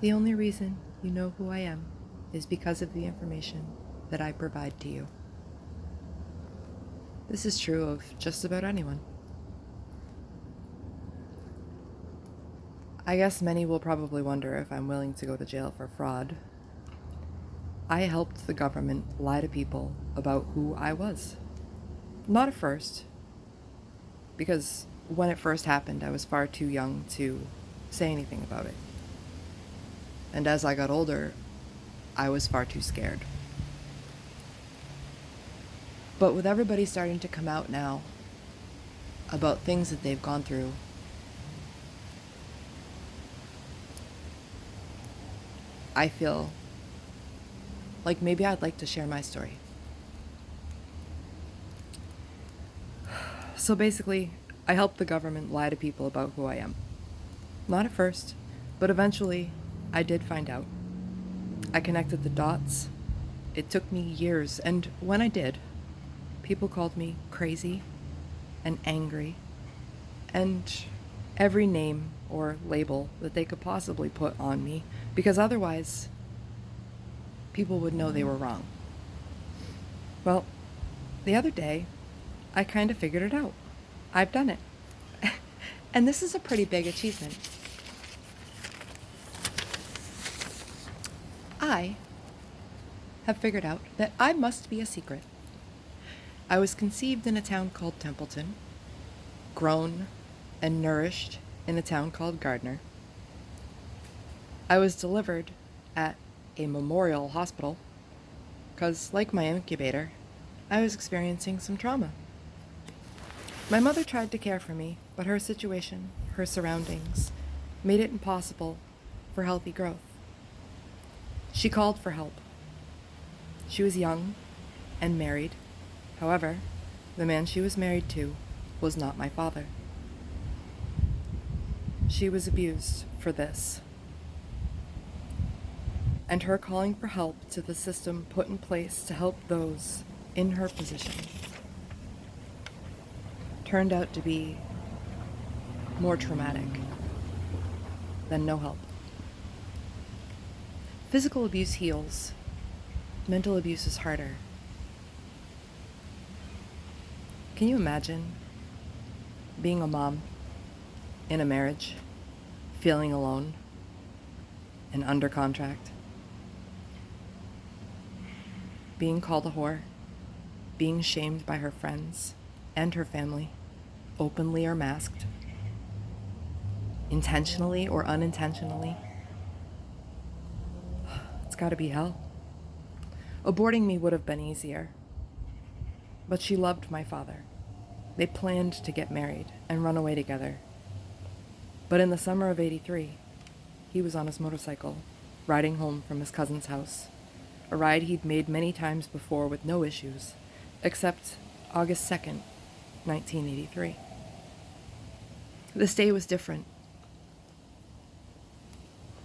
The only reason you know who I am is because of the information that I provide to you. This is true of just about anyone. I guess many will probably wonder if I'm willing to go to jail for fraud. I helped the government lie to people about who I was. Not at first, because when it first happened, I was far too young to say anything about it. And as I got older, I was far too scared. But with everybody starting to come out now about things that they've gone through, I feel like maybe I'd like to share my story. So basically, I helped the government lie to people about who I am. Not at first, but eventually I did find out. I connected the dots. It took me years, and when I did, people called me crazy and angry and every name or label that they could possibly put on me, because otherwise people would know they were wrong. Well, the other day, I kind of figured it out. I've done it. And this is a pretty big achievement. I have figured out that I must be a secret. I was conceived in a town called Templeton, grown and nourished in a town called Gardner. I was delivered at a memorial hospital because, like my incubator, I was experiencing some trauma. My mother tried to care for me, but her situation, her surroundings, made it impossible for healthy growth. She called for help. She was young and married. However, the man she was married to was not my father. She was abused for this. And her calling for help to the system put in place to help those in her position turned out to be more traumatic than no help. Physical abuse heals. Mental abuse is harder. Can you imagine being a mom in a marriage, feeling alone and under contract? Being called a whore, being shamed by her friends and her family, openly or masked, intentionally or unintentionally. It's gotta be hell. Aborting me would have been easier, but she loved my father. They planned to get married and run away together. But in the summer of '83, he was on his motorcycle, riding home from his cousin's house, a ride he'd made many times before with no issues, except August 2nd, 1983. This day was different.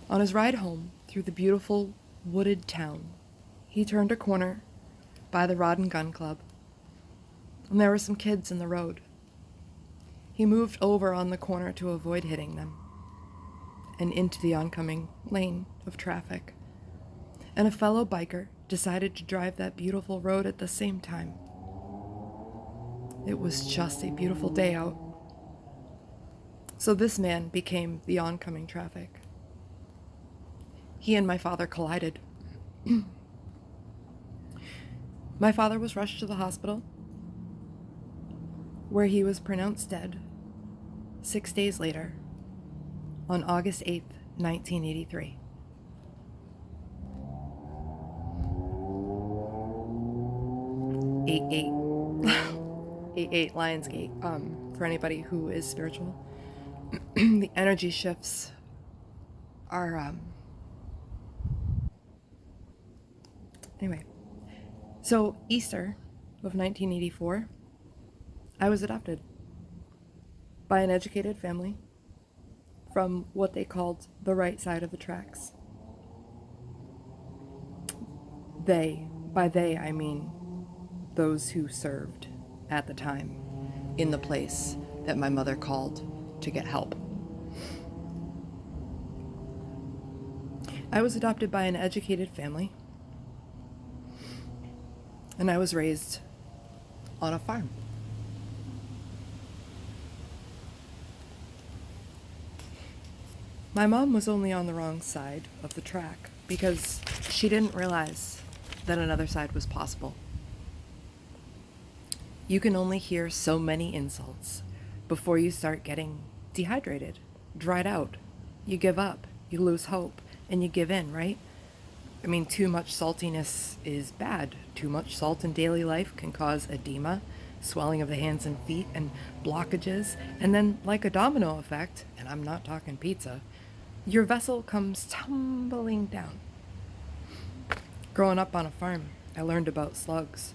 On his ride home through the beautiful wooded town, he turned a corner by the Rod and Gun Club, and there were some kids in the road. He moved over on the corner to avoid hitting them and into the oncoming lane of traffic. And a fellow biker decided to drive that beautiful road at the same time. It was just a beautiful day out. So this man became the oncoming traffic. He and my father collided. My father was rushed to the hospital, where he was pronounced dead 6 days later, on August 8th, 1983. Eight Lionsgate. For anybody who is spiritual, the energy shifts are anyway. So Easter of 1984, I was adopted by an educated family from what they called the right side of the tracks. By they, I mean those who served at the time in the place that my mother called to get help. I was adopted by an educated family, and I was raised on a farm. My mom was only on the wrong side of the track because she didn't realize that another side was possible. You can only hear so many insults before you start getting dehydrated, dried out. You give up, you lose hope, and you give in, right? I mean, too much saltiness is bad. Too much salt in daily life can cause edema, swelling of the hands and feet, and blockages. And then, like a domino effect, and I'm not talking pizza, your vessel comes tumbling down. Growing up on a farm, I learned about slugs.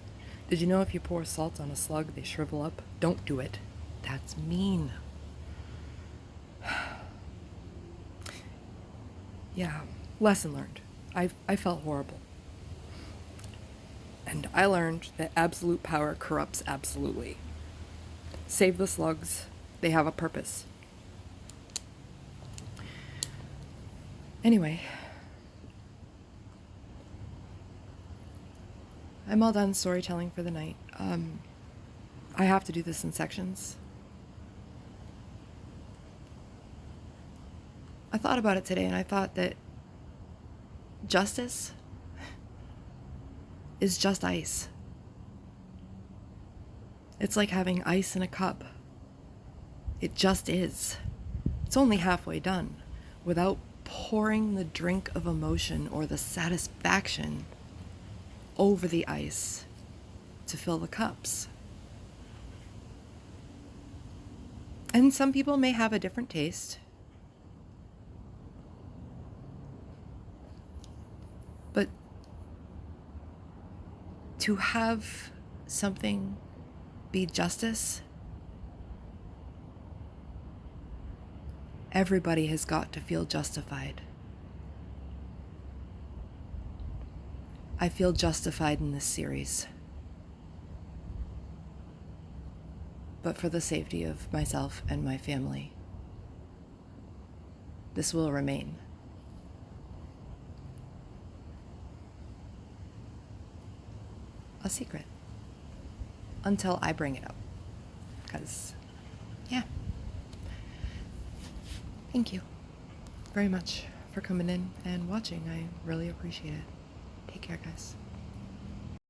Did you know if you pour salt on a slug, they shrivel up? Don't do it. That's mean. Yeah, lesson learned. I felt horrible. And I learned that absolute power corrupts absolutely. Save the slugs. They have a purpose. Anyway, I'm all done storytelling for the night. I have to do this in sections. I thought about it today, and I thought that justice is just ice. It's like having ice in a cup. It just is. It's only halfway done without pouring the drink of emotion or the satisfaction over the ice to fill the cups. And some people may have a different taste. But to have something be justice, everybody has got to feel justified. I feel justified in this series. But for the safety of myself and my family, this will remain a secret until I bring it up. Because, yeah. Thank you very much for coming in and watching. I really appreciate it. Take care, guys.